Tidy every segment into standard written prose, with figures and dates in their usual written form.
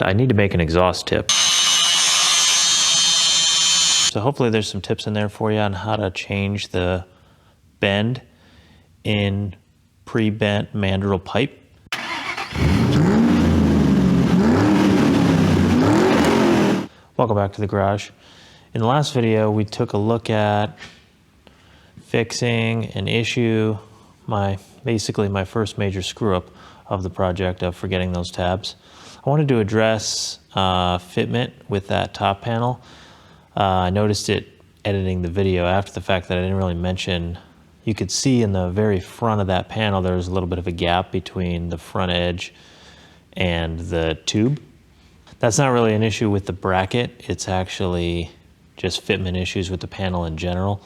I need to make an exhaust tip. So hopefully there's some tips in there for you on how to change the bend in pre-bent mandrel pipe. Welcome back to the garage. In the last video, we took a look at fixing an issue, basically my first major screw up of the project of forgetting those tabs. I wanted to address fitment with that top panel. I noticed it editing the video after the fact that I didn't really mention. You could see in the very front of that panel there's a little bit of a gap between the front edge and the tube. That's not really an issue with the bracket, it's actually just fitment issues with the panel in general.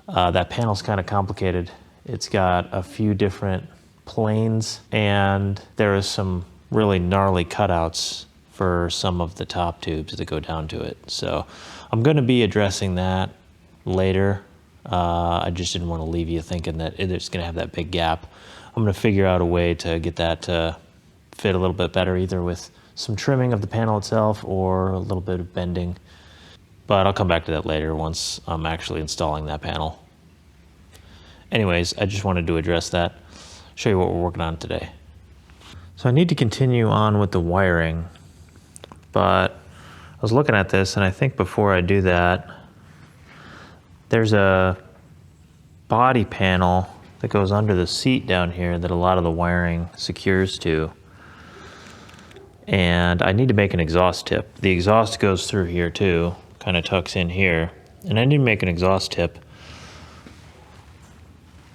That panel's kind of complicated. It's got a few different planes and there is some really gnarly cutouts for some of the top tubes that go down to it. So I'm going to be addressing that later. I just didn't want to leave you thinking that it's going to have that big gap. I'm going to figure out a way to get that to fit a little bit better, either with some trimming of the panel itself or a little bit of bending. But I'll come back to that later once I'm actually installing that panel. Anyways, I just wanted to address that, show you what we're working on today. So I need to continue on with the wiring, but I was looking at this and I think before I do that, there's a body panel that goes under the seat down here that a lot of the wiring secures to. And I need to make an exhaust tip. The exhaust goes through here too, kind of tucks in here, and I need to make an exhaust tip.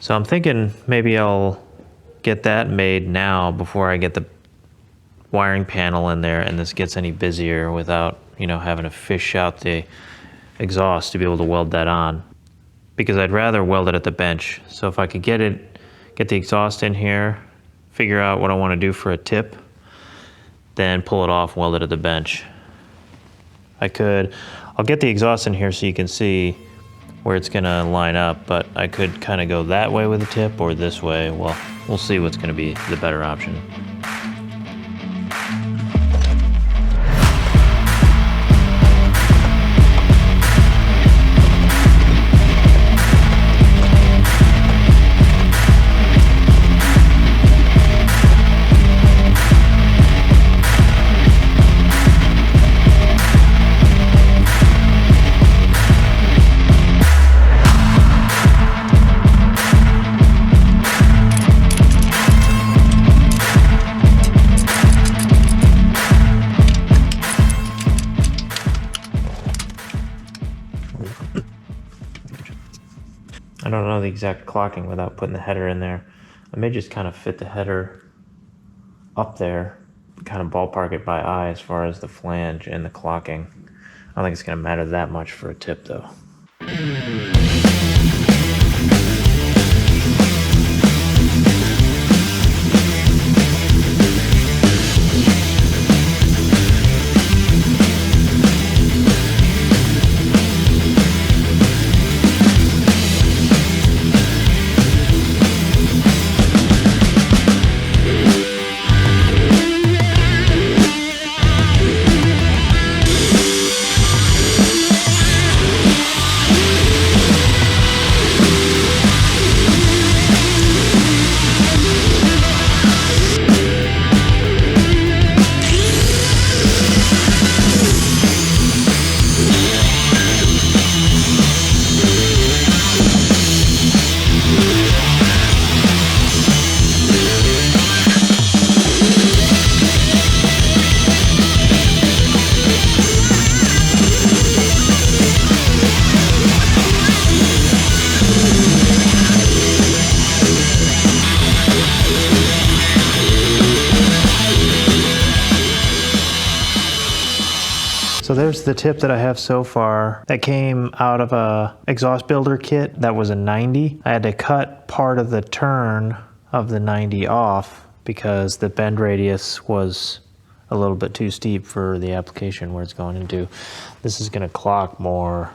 So I'm thinking maybe I'll get that made now before I get the wiring panel in there and this gets any busier without, having to fish out the exhaust to be able to weld that on. Because I'd rather weld it at the bench. So if I could get the exhaust in here, figure out what I want to do for a tip, then pull it off, weld it at the bench. I'll get the exhaust in here so you can see where it's gonna line up, but I could kind of go that way with the tip or this way. Well, we'll see what's gonna be the better option. I don't know the exact clocking without putting the header in there. I may just kind of fit the header up there, kind of ballpark it by eye as far as the flange and the clocking. I don't think it's going to matter that much for a tip though. So there's the tip that I have so far. That came out of a exhaust builder kit that was a 90. I had to cut part of the turn of the 90 off because the bend radius was a little bit too steep for the application where it's going into. This is gonna clock more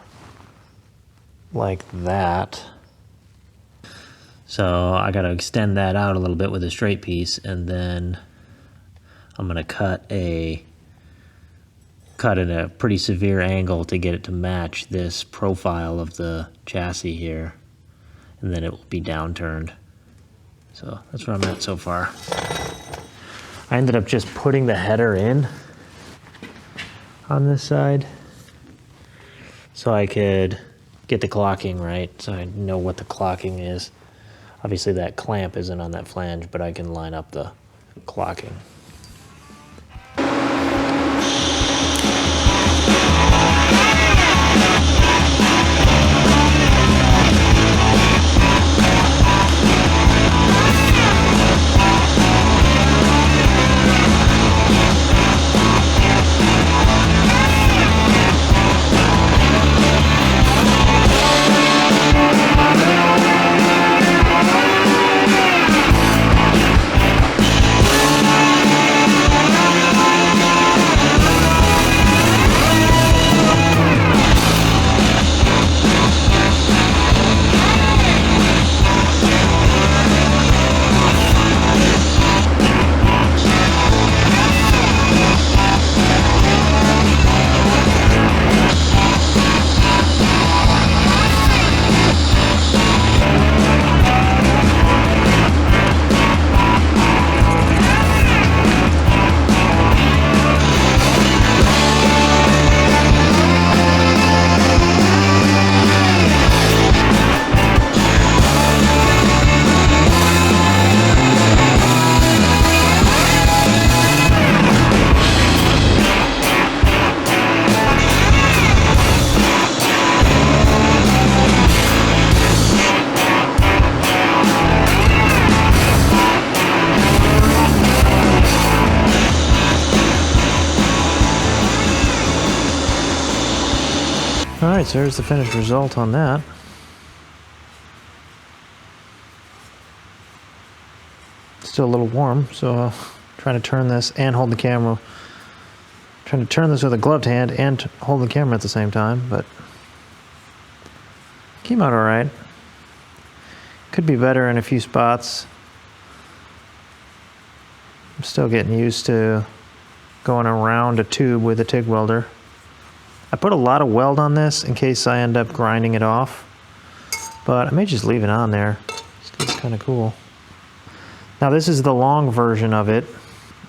like that. So I gotta extend that out a little bit with a straight piece, and then I'm gonna cut a cut at a pretty severe angle to get it to match this profile of the chassis here, and then it will be downturned. So that's where I'm at so far. I ended up just putting the header in on this side so I could get the clocking right, so I know what the clocking is. Obviously that clamp isn't on that flange, but I can line up the clocking. Alright, so here's the finished result on that. Still a little warm, so trying to turn this and hold the camera. Trying to turn this with a gloved hand and hold the camera at the same time, but came out alright. Could be better in a few spots. I'm still getting used to going around a tube with a TIG welder. I put a lot of weld on this in case I end up grinding it off, but I may just leave it on there. It's kind of cool. Now this is the long version of it.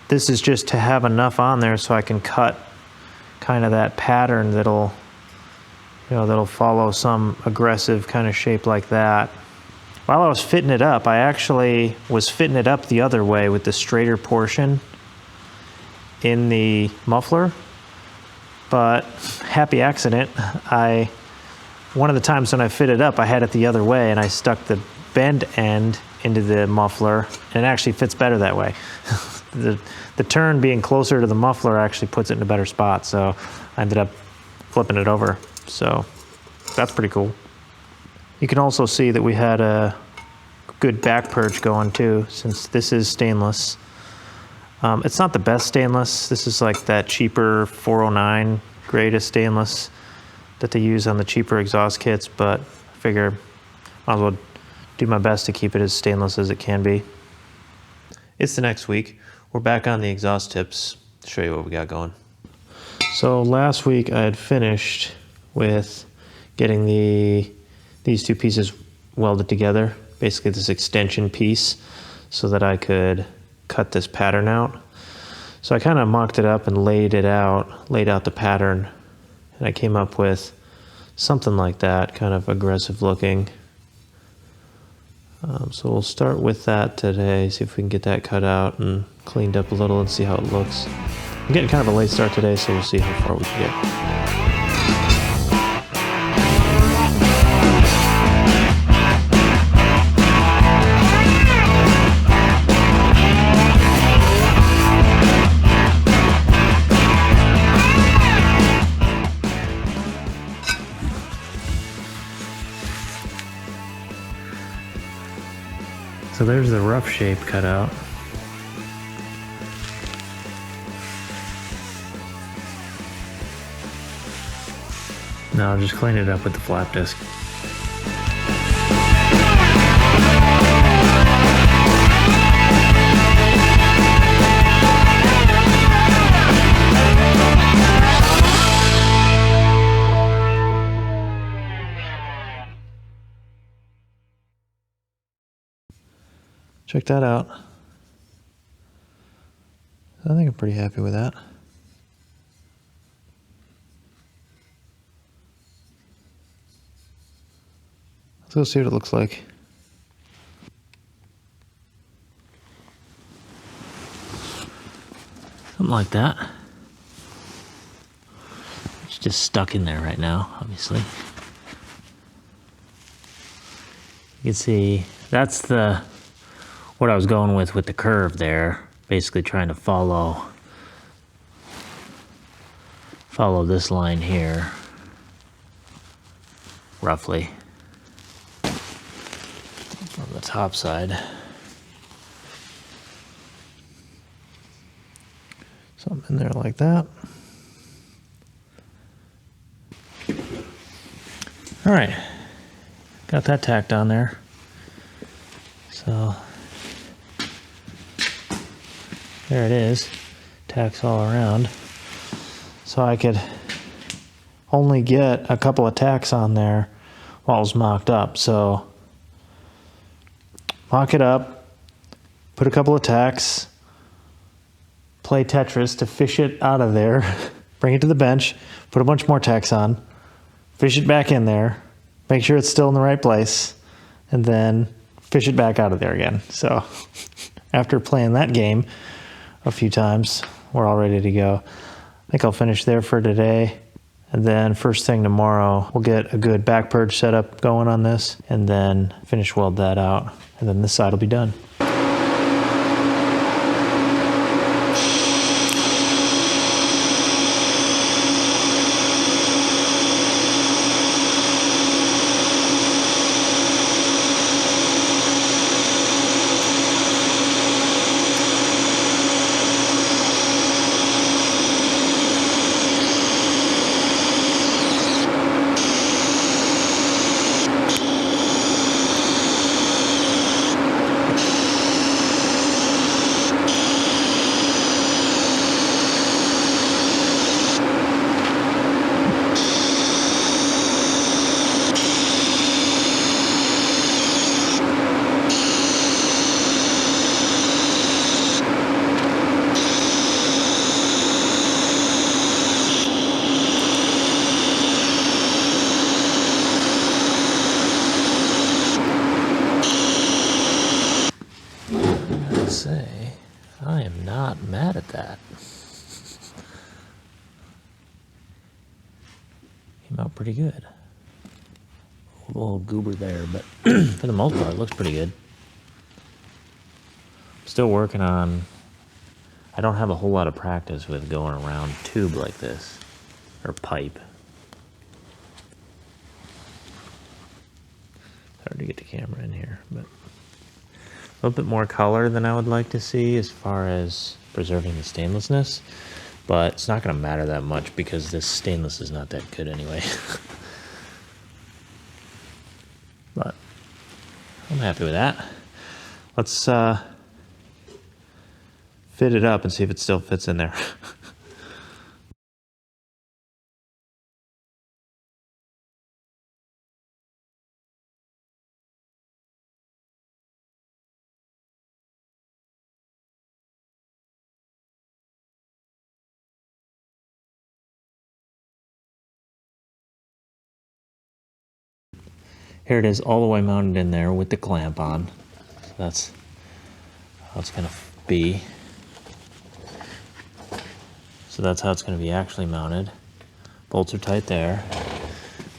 This is just to have enough on there so I can cut kind of that pattern that'll, that'll follow some aggressive kind of shape like that. While I was fitting it up, I actually was fitting it up the other way with the straighter portion in the muffler. But happy accident, one of the times when I fit it up, I had it the other way and I stuck the bend end into the muffler, and it actually fits better that way. The turn being closer to the muffler actually puts it in a better spot, so I ended up flipping it over. So that's pretty cool. You can also see that we had a good back perch going too, since this is stainless. It's not the best stainless. This is like that cheaper 409 grade of stainless that they use on the cheaper exhaust kits, but I figure might as well do my best to keep it as stainless as it can be. It's the next week. We're back on the exhaust tips to show you what we got going. So last week I had finished with getting these two pieces welded together, basically this extension piece, so that I could cut this pattern out. So I kind of mocked it up and laid out the pattern, and I came up with something like that, kind of aggressive looking. So we'll start with that today, see if we can get that cut out and cleaned up a little and see how it looks. I'm getting kind of a late start today, so we'll see how far we can get. So there's the rough shape cut out. Now I'll just clean it up with the flap disc. check that out. I think I'm pretty happy with that. Let's go see what it looks like. Something like that. It's just stuck in there right now, obviously. You can see that's what I was going with the curve there. Basically trying to follow this line here, roughly, on the top side. Something in there like that. All right, got that tacked on there. So there it is, tacks all around. So I could only get a couple of tacks on there while it was mocked up. So mock it up, put a couple of tacks, play Tetris to fish it out of there, bring it to the bench, put a bunch more tacks on, fish it back in there, make sure it's still in the right place, and then fish it back out of there again. So after playing that game a few times, we're all ready to go. I think I'll finish there for today. And then first thing tomorrow, we'll get a good back purge setup going on this and then finish weld that out. And then this side will be done. Say, I am not mad at that. Came out pretty good. A little goober there, but for the most part, it looks pretty good. Still working on, I don't have a whole lot of practice with going around tube like this, or pipe. It's hard to get the camera in here, but a little bit more color than I would like to see as far as preserving the stainlessness, but it's not going to matter that much because this stainless is not that good anyway. But I'm happy with that. Let's fit it up and see if it still fits in there. Here it is, all the way mounted in there with the clamp on. So that's how it's going to be. So that's how it's going to be actually mounted. Bolts are tight there.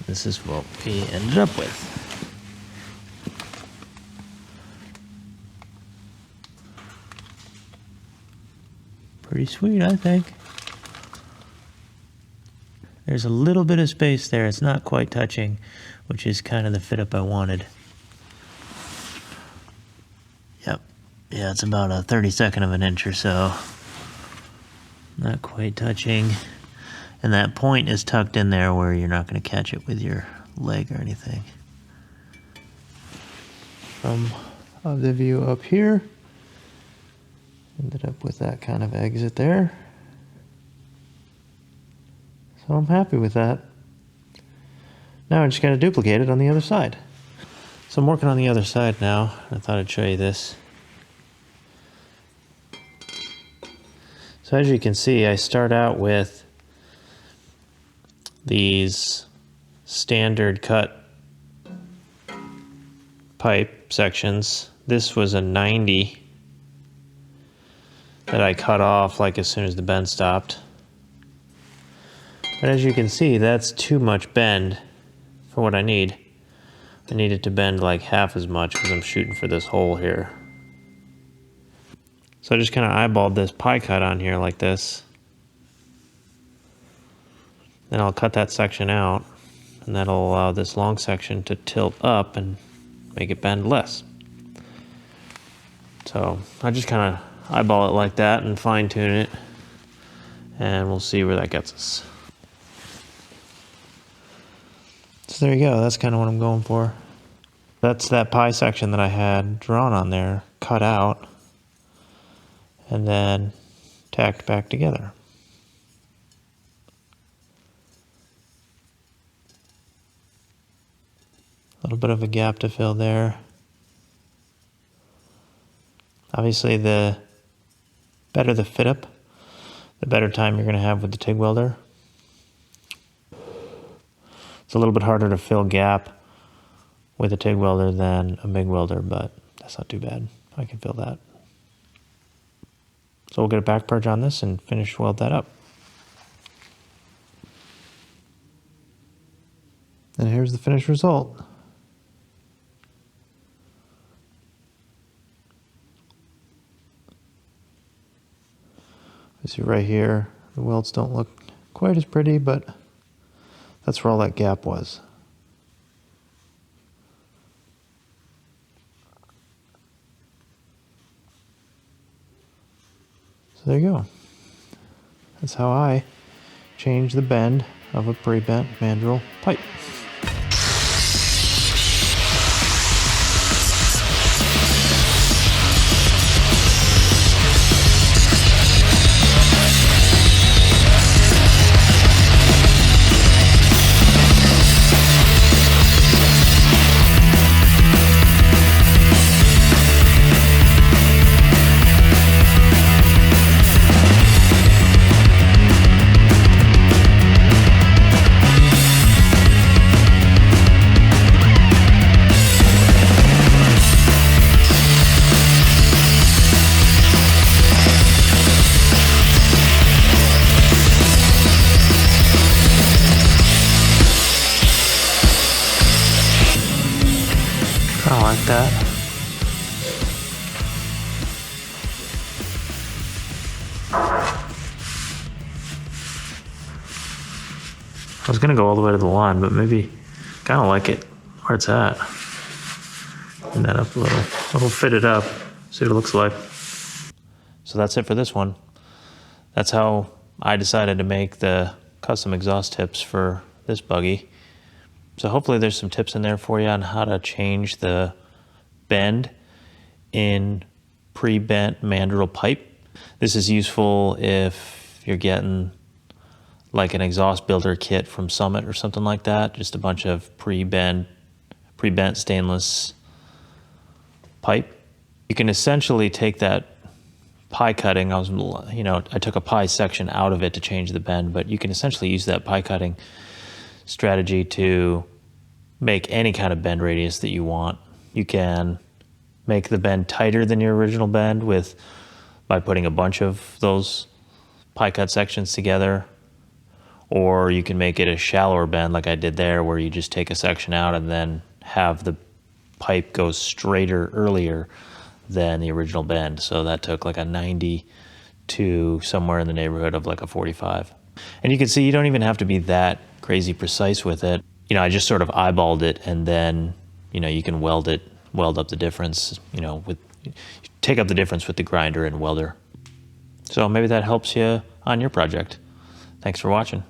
This is what we ended up with. Pretty sweet, I think. There's a little bit of space there. It's not quite touching, which is kind of the fit up I wanted. Yep. Yeah, it's about a 32nd of an inch or so. Not quite touching. And that point is tucked in there where you're not going to catch it with your leg or anything. From the view up here, ended up with that kind of exit there. So I'm happy with that. Now I'm just going to duplicate it on the other side. So I'm working on the other side now. I thought I'd show you this. So as you can see, I start out with these standard cut pipe sections. This was a 90 that I cut off like as soon as the bend stopped. But as you can see, that's too much bend for what I need. I need it to bend like half as much because I'm shooting for this hole here. So I just kind of eyeballed this pie cut on here like this. Then I'll cut that section out, and that'll allow this long section to tilt up and make it bend less. So I just kind of eyeball it like that and fine tune it, and we'll see where that gets us. So there you go, that's kind of what I'm going for. That's that pie section that I had drawn on there, cut out, and then tacked back together. A little bit of a gap to fill there. Obviously, the better the fit up, the better time you're going to have with the TIG welder. It's a little bit harder to fill gap with a TIG welder than a MIG welder, but that's not too bad. I can fill that. So we'll get a back purge on this and finish weld that up. And here's the finished result. You see right here, the welds don't look quite as pretty, but that's where all that gap was. So there you go. That's how I change the bend of a pre-bent mandrel pipe. I like that. I was gonna go all the way to the line, but maybe kind of like it where it's at. And that up a little. We'll fit it up, see what it looks like. So that's it for this one. That's how I decided to make the custom exhaust tips for this buggy. So hopefully there's some tips in there for you on how to change the bend in pre-bent mandrel pipe. This is useful if you're getting like an exhaust builder kit from Summit or something like that, just a bunch of pre-bent stainless pipe. You can essentially take that pie cutting, I took a pie section out of it to change the bend, but you can essentially use that pie cutting strategy to make any kind of bend radius that you want. You can make the bend tighter than your original bend by putting a bunch of those pie cut sections together, or you can make it a shallower bend like I did there, where you just take a section out and then have the pipe go straighter earlier than the original bend. So that took like a 90 to somewhere in the neighborhood of like a 45. And you can see you don't even have to be that crazy precise with it. I just sort of eyeballed it, and then, you can weld up the difference, take up the difference with the grinder and welder. So maybe that helps you on your project. Thanks for watching.